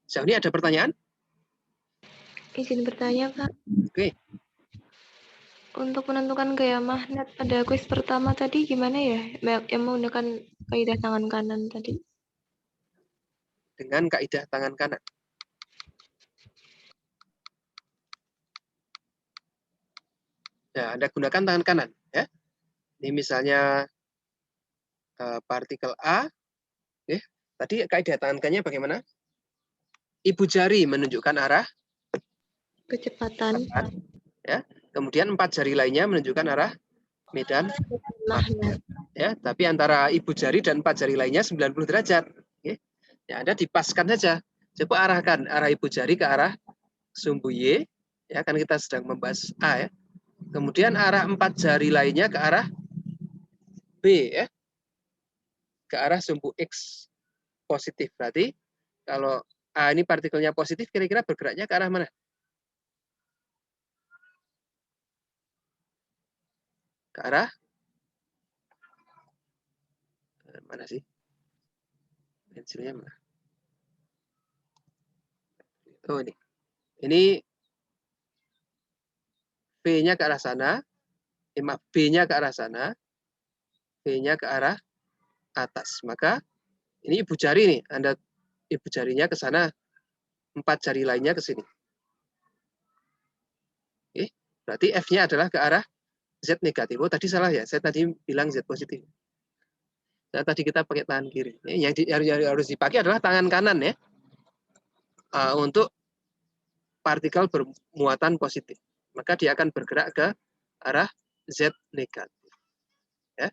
Sejauh ini ada pertanyaan? Izin bertanya, Pak. Oke. Untuk menentukan gaya magnet pada kuis pertama tadi gimana ya? Yang menggunakan kaidah tangan kanan tadi. Dengan kaidah tangan kanan. Nah, Anda gunakan tangan kanan. Ya. Ini misalnya partikel A. Tadi kaidah tangan kanannya bagaimana? Ibu jari menunjukkan arah Kecepatan ya. Kemudian 4 jari lainnya menunjukkan arah medan magnet. Ya, tapi antara ibu jari dan 4 jari lainnya 90 derajat. Ya, Anda dipaskan saja. Coba arahkan arah ibu jari ke arah sumbu Y. Ya, kan kita sedang membahas A ya. Kemudian arah 4 jari lainnya ke arah B ya. Ke arah sumbu X positif. Berarti kalau A ini partikelnya positif, kira-kira bergeraknya ke arah mana? Ke arah mana sih? Pensilnya mana? Oh ini. Ini V-nya ke arah sana. B-nya ke arah sana. B-nya ke arah atas. Maka ini ibu jari nih. Anda ibu jarinya ke sana. 4 jari lainnya ke sini. Oke. Berarti F-nya adalah ke arah Z negatif. Oh tadi salah ya. Saya tadi bilang Z positif. Nah, tadi kita pakai tangan kiri. Yang harus dipakai adalah tangan kanan ya. Untuk partikel bermuatan positif. Maka dia akan bergerak ke arah Z negatif. Ya.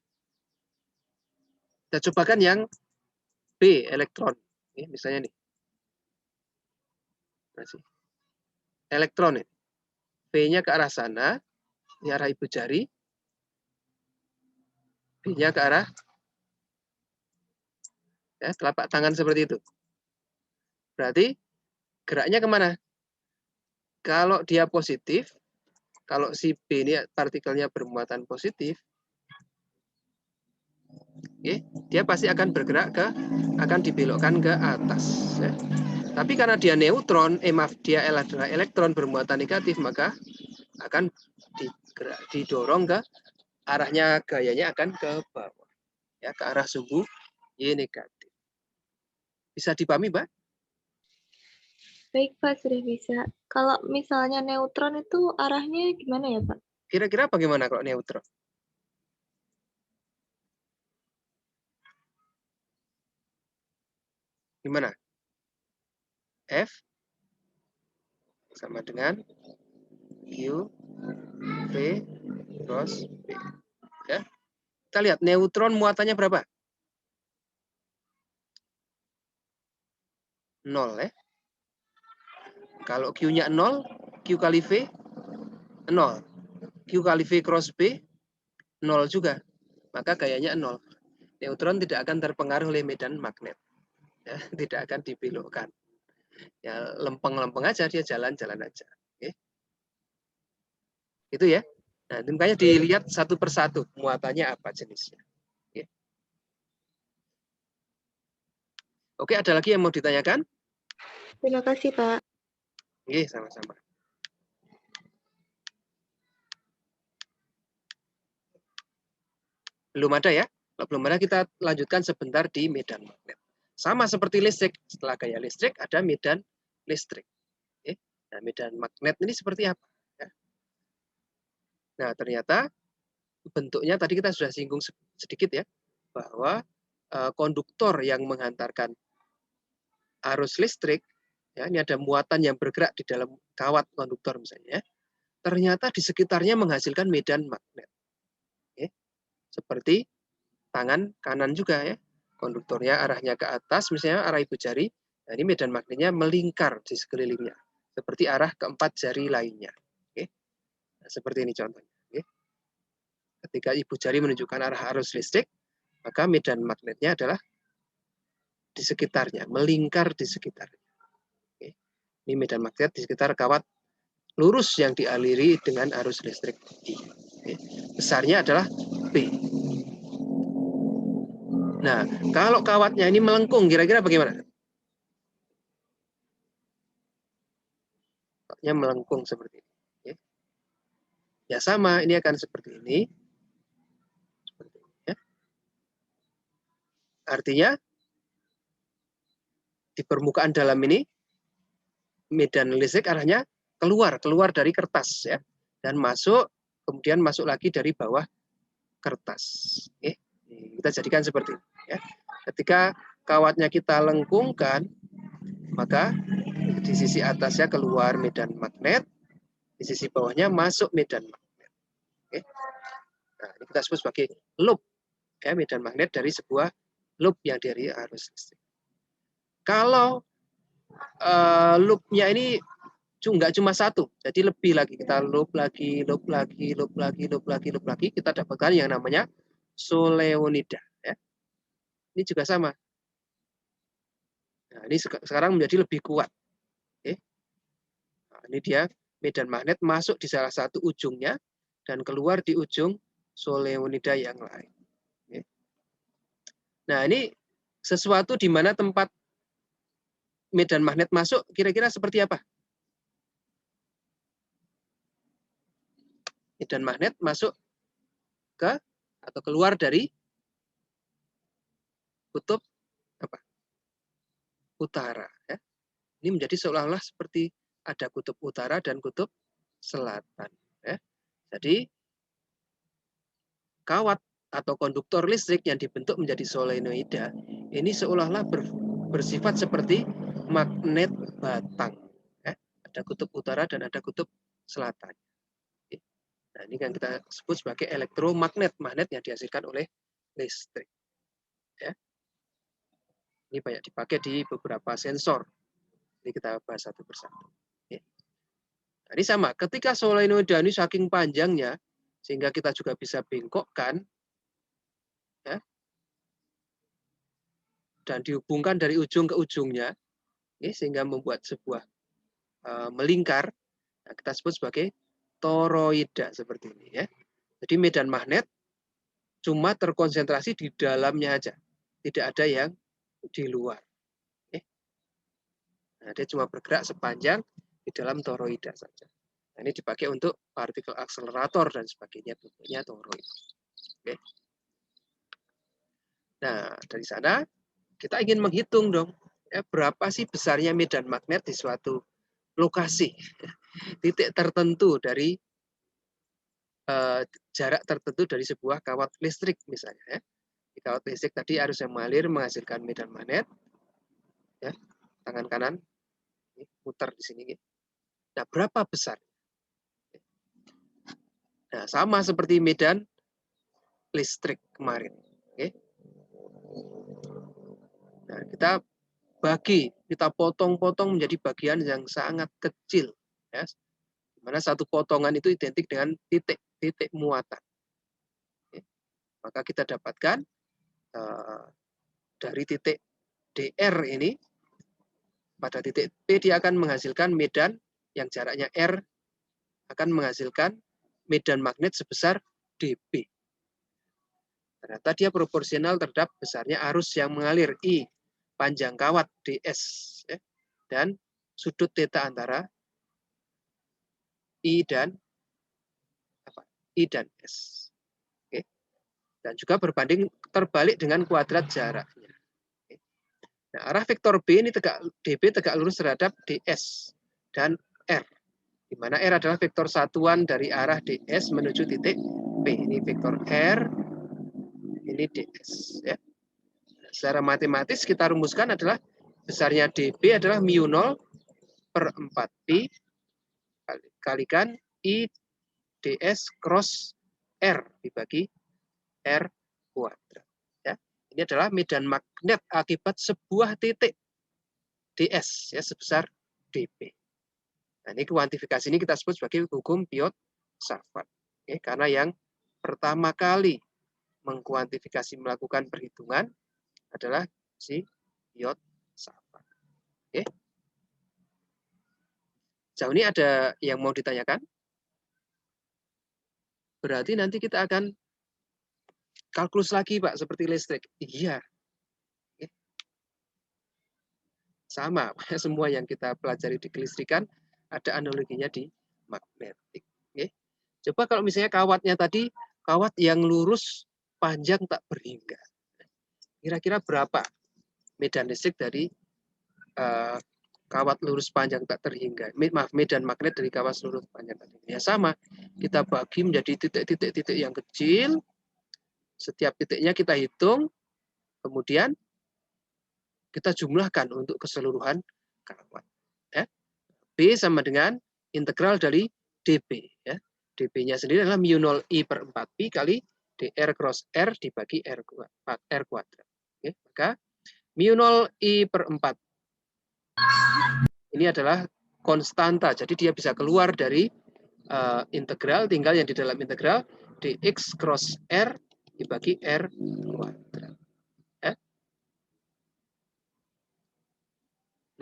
Kita cobakan yang B, elektron. Misalnya nih. Masih. Elektron ini. V-nya ke arah sana. Ini arah ibu jari. B-nya ke arah ya, telapak tangan seperti itu. Berarti geraknya kemana? Kalau dia positif, kalau si B ini partikelnya bermuatan positif, dia pasti akan bergerak akan dibelokkan ke atas. Ya. Tapi karena dia neutron, dia adalah elektron bermuatan negatif, maka akan didorong ke arahnya, gayanya akan ke bawah, ya ke arah sumbu Y negatif. Bisa dipahami, Mbak? Baik, Pak, sudah bisa. Kalau misalnya neutron itu arahnya gimana ya, Pak? Kira-kira bagaimana kalau neutron? Gimana? F sama dengan Q, V, cross B. Ya. Kita lihat neutron muatannya berapa? 0 ya. Kalau Q-nya 0, Q kali V 0. Q kali V cross B 0 juga. Maka gayanya 0. Neutron tidak akan terpengaruh oleh medan magnet. Ya, tidak akan dibelokkan. Ya, lempeng-lempeng aja, dia jalan-jalan aja. Oke. Itu ya. Nah, makanya dilihat satu persatu muatannya apa jenisnya. Oke. Oke, ada lagi yang mau ditanyakan? Terima kasih, Pak. Oke, sama-sama. Belum ada ya? Kalau belum ada, kita lanjutkan sebentar di medan magnet. Sama seperti listrik. Setelah gaya listrik, ada medan listrik. Oke. Nah, medan magnet ini seperti apa? Ya. Nah, ternyata bentuknya tadi kita sudah singgung sedikit ya, bahwa konduktor yang menghantarkan arus listrik, ya, ini ada muatan yang bergerak di dalam kawat konduktor misalnya, ternyata di sekitarnya menghasilkan medan magnet. Oke. Seperti tangan kanan juga ya, konduktornya arahnya ke atas, misalnya arah ibu jari, nah ini medan magnetnya melingkar di sekelilingnya, seperti arah keempat jari lainnya. Oke. Nah, seperti ini contohnya. Oke. Ketika ibu jari menunjukkan arah arus listrik, maka medan magnetnya adalah di sekitarnya, melingkar di sekitarnya. Oke. Ini medan magnet di sekitar kawat lurus yang dialiri dengan arus listrik I. Oke. Besarnya adalah P. Nah, kalau kawatnya ini melengkung, kira-kira bagaimana? melengkung seperti ini. Ya sama, ini akan seperti ini. Seperti ini ya. Artinya di permukaan dalam ini medan listrik arahnya keluar dari kertas ya, dan kemudian masuk lagi dari bawah kertas. Kita jadikan seperti ini ya. Ketika kawatnya kita lengkungkan, maka di sisi atasnya keluar medan magnet, di sisi bawahnya masuk medan magnet. Nah, ini kita sebut sebagai loop ya, medan magnet dari sebuah loop yang dari arus listrik. Kalau loopnya ini nggak cuma satu, jadi lebih lagi, kita loop lagi, kita dapatkan yang namanya soleonida. Ya. Ini juga sama. Nah, ini sekarang menjadi lebih kuat. Nah, ini dia medan magnet masuk di salah satu ujungnya dan keluar di ujung soleonida yang lain. Nah, ini sesuatu di mana tempat medan magnet masuk kira-kira seperti apa? Medan magnet masuk ke atau keluar dari kutub apa? Utara. Ya. Ini menjadi seolah-olah seperti ada kutub utara dan kutub selatan. Ya. Jadi kawat atau konduktor listrik yang dibentuk menjadi solenoida ini seolah-olah bersifat seperti magnet batang. Ya. Ada kutub utara dan ada kutub selatan. Nah, ini kan kita sebut sebagai elektromagnet, magnet yang dihasilkan oleh listrik. Ya. Ini banyak dipakai di beberapa sensor. Ini kita bahas satu persatu. Ya. Nah, ini sama, ketika solenoida ini saking panjangnya, sehingga kita juga bisa bengkokkan, ya, dan dihubungkan dari ujung ke ujungnya, ya, sehingga membuat sebuah melingkar, nah, kita sebut sebagai toroida seperti ini. Ya. Jadi medan magnet cuma terkonsentrasi di dalamnya aja, tidak ada yang di luar. Nah, dia cuma bergerak sepanjang di dalam toroida saja. Nah, ini dipakai untuk partikel akselerator dan sebagainya, bentuknya toroid. Oke. Nah, dari sana kita ingin menghitung dong, ya, berapa sih besarnya medan magnet di suatu lokasi, titik tertentu dari jarak tertentu dari sebuah kawat listrik misalnya. Ya. Di kawat listrik tadi arus yang mengalir menghasilkan medan magnet. Ya, tangan kanan, ini, putar di sini. Nah, berapa besar? Nah, sama seperti medan listrik kemarin. Oke. Nah, kita potong-potong menjadi bagian yang sangat kecil. Ya. Dimana satu potongan itu identik dengan titik muatan. Oke. Maka kita dapatkan dari titik DR ini, pada titik P dia akan menghasilkan medan yang jaraknya R, akan menghasilkan medan magnet sebesar dB. Ternyata dia proporsional terhadap besarnya arus yang mengalir I, panjang kawat ds, ya, dan sudut theta antara I dan S. Oke. Dan juga terbalik dengan kuadrat jaraknya. Oke. Nah, arah vektor B ini dB tegak lurus terhadap ds dan R, di mana R adalah vektor satuan dari arah ds menuju titik P. Ini vektor R, ini ds. Ya. Secara matematis kita rumuskan adalah besarnya dB adalah mu0 per 4pi kalikan I ds cross R dibagi R kuadrat. Ya. Ini adalah medan magnet akibat sebuah titik ds ya, sebesar dB. Nah, ini kuantifikasi ini kita sebut sebagai hukum Biot-Savart. Ya, karena yang pertama kali mengkuantifikasi melakukan perhitungan adalah si Biot-Savart. Oke. Jauh ini ada yang mau ditanyakan? Berarti nanti kita akan kalkulus lagi, Pak, seperti listrik. Iya. Sama, semua yang kita pelajari di kelistrikan Ada analoginya di magnetik. Oke. Coba kalau misalnya kawatnya tadi, kawat yang lurus, panjang, tak berhingga. Kira-kira berapa medan listrik dari kawat lurus panjang tak terhingga? Maaf, medan magnet dari kawat lurus panjang tak terhingga. Ya sama, kita bagi menjadi titik-titik yang kecil. Setiap titiknya kita hitung, kemudian kita jumlahkan untuk keseluruhan kawat. Ya. B sama dengan integral dari dB. Ya. dB-nya sendiri adalah mu0 I per 4pi kali dr cross R dibagi R kuadrat. Oke, maka mu0 I per 4 ini adalah konstanta. Jadi dia bisa keluar dari integral, tinggal yang di dalam integral dx cross R dibagi R kuadrat. Ya.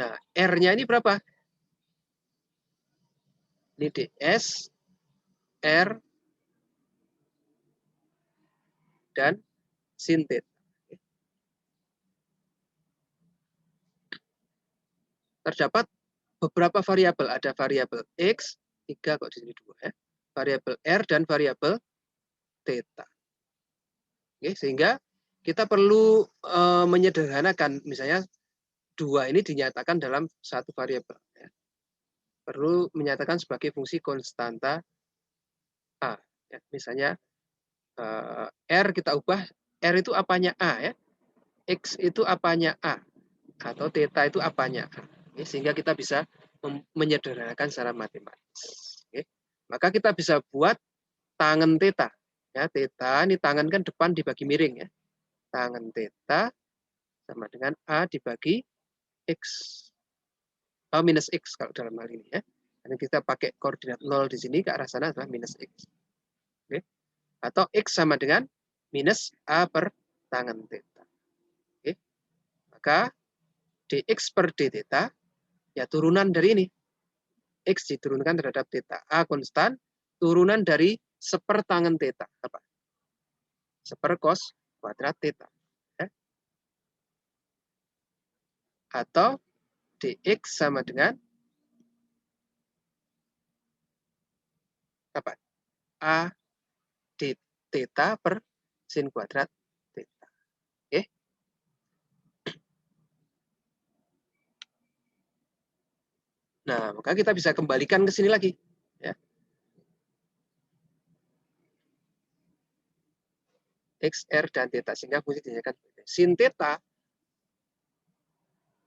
Nah, R-nya ini berapa? Ini ds, R, dan sin theta. Terdapat beberapa variabel. Ada variabel X, 3 kok di sini 2 ya. Variabel R dan variabel theta. Oke, sehingga kita perlu menyederhanakan, misalnya 2 ini dinyatakan dalam satu variabel. Ya. Perlu menyatakan sebagai fungsi konstanta A. Ya. Misalnya R kita ubah, R itu apanya A ya. X itu apanya A. Atau theta itu apanya A. Oke, sehingga kita bisa menyederhanakan secara matematis. Oke. Maka kita bisa buat tangen theta. Ya, theta ini tangan kan depan dibagi miring ya. Tangen theta sama dengan A dibagi X. Minus X kalau dalam hal ini ya. Karena kita pakai koordinat 0 di sini, ke arah sana adalah minus X. Oke. Atau X sama dengan minus A per tangen theta. Oke. Maka dx per d theta ya turunan dari ini. X diturunkan terhadap theta. A konstan, turunan dari sepertangen theta. Apa? Seper cos kuadrat theta. Ya. Atau dx sama dengan apa? A d theta per sin kuadrat theta. Oke. Nah, maka kita bisa kembalikan ke sini lagi. Ya. X, R, dan theta. Sehingga fungsi dinyatakan sin theta.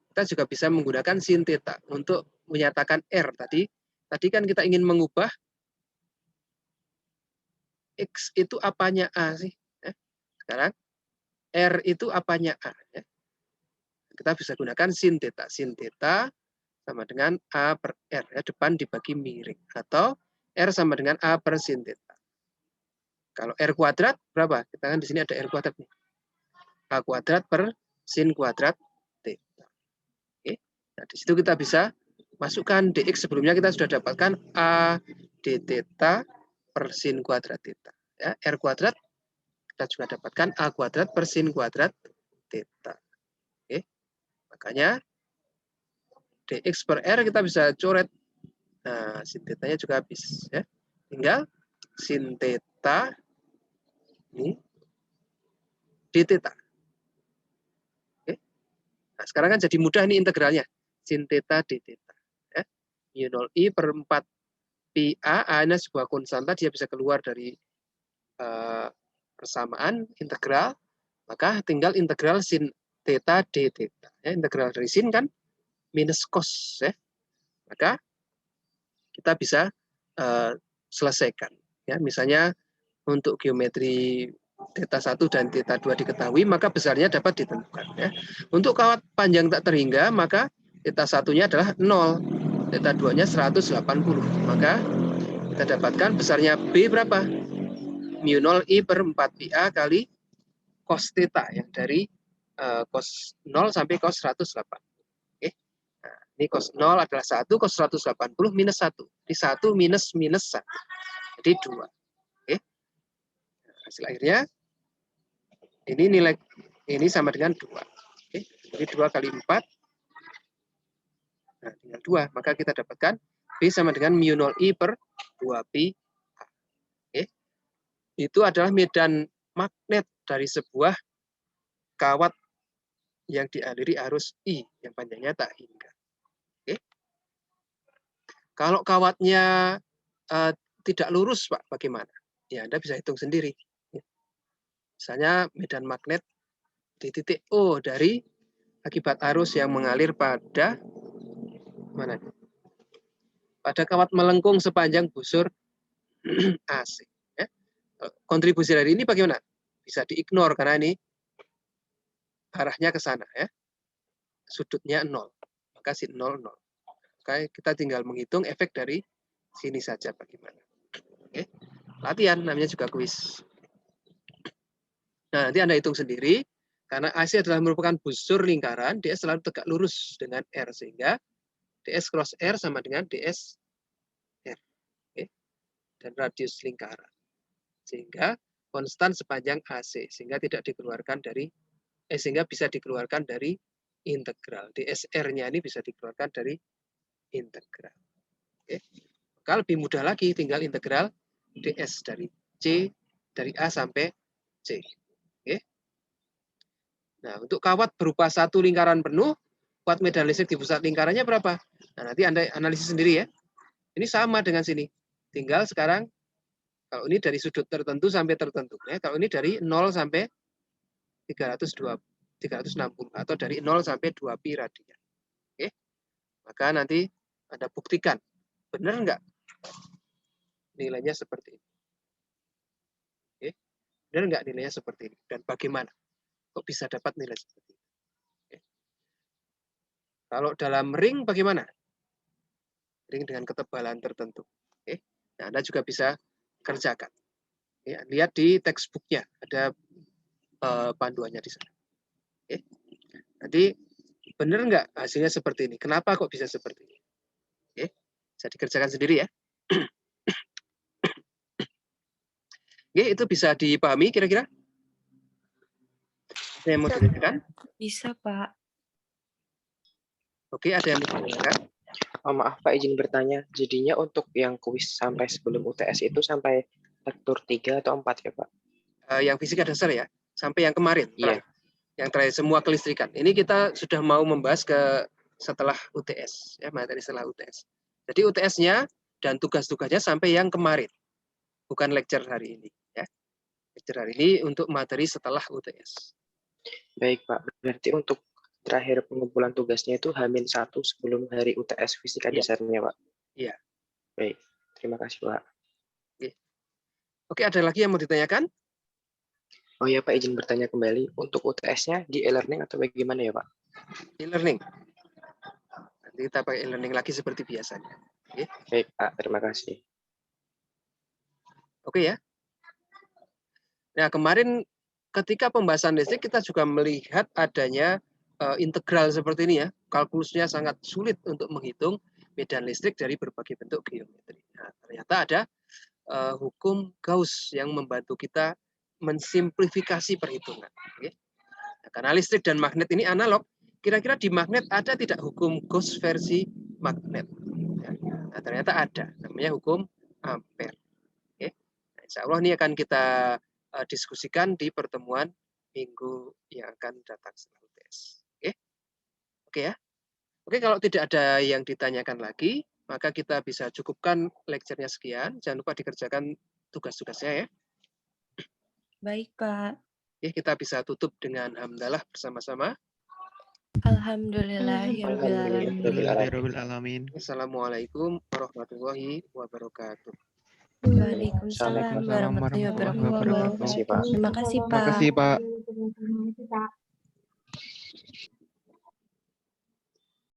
Kita juga bisa menggunakan sin theta untuk menyatakan R tadi. Tadi kan kita ingin mengubah X itu apanya A sih. Ya. Sekarang R itu apanya A. Ya. Kita bisa gunakan sin theta. Sin theta sama dengan A per R. Ya. Depan dibagi miring. Atau R sama dengan A per sin theta. Kalau R kuadrat berapa? Kita kan di sini ada R kuadrat nih. A kuadrat per sin kuadrat theta. Oke. Nah, di situ kita bisa masukkan dx, sebelumnya kita sudah dapatkan A d theta per sin kuadrat theta. Ya, R kuadrat kita juga dapatkan A kuadrat per sin kuadrat theta. Oke. Makanya dx per R kita bisa coret. Nah, sin theta-nya juga habis. Ya. Tinggal sin theta ini d theta. Oke. Nah, sekarang kan jadi mudah ini integralnya. Sin theta d theta. Ya. mu0 I per 4 pi A, A-nya sebuah konstanta, dia bisa keluar dari persamaan integral, maka tinggal integral sin theta d theta. Ya, integral dari sin kan minus cos. Ya. Maka kita bisa selesaikan. Ya, misalnya untuk geometri theta 1 dan theta 2 diketahui, maka besarnya dapat ditentukan. Ya. Untuk kawat panjang tak terhingga, maka theta 1-nya adalah 0, theta 2-nya 180. Maka kita dapatkan besarnya B berapa? mu0 I per 4 pi A kali cos theta yang dari cos 0 sampai cos 180. Oke. Nah, ini cos 0 adalah 1, cos 180 minus 1. Di 1 minus minus 1. Jadi 2. Oke. Nah, hasil akhirnya ini nilai ini sama dengan 2. Oke. Jadi 2 kali 4. Nah, tinggal 2. Maka kita dapatkan B sama dengan mu 0 I per 2pi. Oke. Itu adalah medan magnet dari sebuah kawat yang dialiri arus I yang panjangnya tak hingga. Oke. Kalau kawatnya tidak lurus, Pak, bagaimana? Ya, Anda bisa hitung sendiri. Misalnya medan magnet di titik O dari akibat arus yang mengalir pada mana? Pada kawat melengkung sepanjang busur AC. Ya. Kontribusi dari ini bagaimana? Bisa diignore karena ini arahnya ke sana, ya. Sudutnya 0. Maka sin 0, 0. Oke, kita tinggal menghitung efek dari sini saja bagaimana. Oke. Latihan, namanya juga kuis. Nah, nanti Anda hitung sendiri. Karena AC adalah merupakan busur lingkaran, DS selalu tegak lurus dengan R. Sehingga DS cross R sama dengan DS R. Oke. Dan radius lingkaran. Sehingga konstan sepanjang AC. Sehingga tidak dikeluarkan dari, sehingga bisa dikeluarkan dari integral. DSR-nya ini bisa dikeluarkan dari integral. Oke. Maka lebih mudah lagi, tinggal integral DS dari C, dari A sampai C. Oke. Nah, untuk kawat berupa satu lingkaran penuh, kuat medan listrik di pusat lingkarannya berapa? Nah, nanti Anda analisis sendiri ya. Ini sama dengan sini. Tinggal sekarang, kalau ini dari sudut tertentu sampai tertentu. Ya. Kalau ini dari 0 sampai 360, atau dari 0 sampai 2 pi radian. Oke. Maka nanti Anda buktikan. Benar enggak? Nilainya seperti ini. Oke. Benar enggak nilainya seperti ini? Dan bagaimana? Kok bisa dapat nilai seperti ini? Oke. Kalau dalam ring bagaimana? Ring dengan ketebalan tertentu. Oke. Nah, Anda juga bisa kerjakan. Ya, lihat di textbooknya, ada panduannya di sana. Oke. Nanti benar nggak hasilnya seperti ini? Kenapa kok bisa seperti ini? Oke. Bisa dikerjakan sendiri ya. Oke, itu bisa dipahami kira-kira? Ada yang mau ditanyakan? Bisa, Pak. Oke, ada yang mau ditanyakan? Oh, maaf Pak, izin bertanya. Jadinya untuk yang kuis sampai sebelum UTS itu sampai lektur 3 atau 4 ya Pak? Yang fisika dasar ya, sampai yang kemarin. Iya. Yang terakhir semua kelistrikan. Ini kita sudah mau membahas ke setelah UTS, ya, materi setelah UTS. Jadi UTS-nya dan tugas-tugasnya sampai yang kemarin, bukan lecture hari ini. Ya. Lecture hari ini untuk materi setelah UTS. Baik Pak, berarti untuk terakhir pengumpulan tugasnya itu H-1 sebelum hari UTS fisika dasarnya Pak? Iya. Baik, terima kasih Pak. Oke, ada lagi yang mau ditanyakan? Oh ya Pak, izin bertanya kembali. Untuk UTS-nya di e-learning atau bagaimana ya Pak? E-learning. Nanti kita pakai e-learning lagi seperti biasanya. Oke. Baik Pak, terima kasih. Oke ya. Nah, kemarin ketika pembahasan listrik kita juga melihat adanya integral seperti ini ya. Kalkulusnya sangat sulit untuk menghitung medan listrik dari berbagai bentuk geometri. Nah, ternyata ada hukum Gauss yang membantu kita mensimplifikasi perhitungan. Oke. Nah, karena listrik dan magnet ini analog, kira-kira di magnet ada tidak hukum Gauss versi magnet? Ya. Nah, ternyata ada, namanya hukum Ampere. Oke. Nah, insya Allah ini akan kita diskusikan di pertemuan minggu yang akan datang setelah UTS. Oke. Oke ya. Oke, kalau tidak ada yang ditanyakan lagi, maka kita bisa cukupkan lecture-nya sekian. Jangan lupa dikerjakan tugas-tugasnya ya. Baik, Pak. Oke, kita bisa tutup dengan hamdalah bersama-sama. Alhamdulillahirrahmanirrahim. Assalamualaikum warahmatullahi wabarakatuh. Waalaikumsalam warahmatullahi wabarakatuh. Terima kasih Pak. Terima kasih, Pak. Terima kasih, Pak.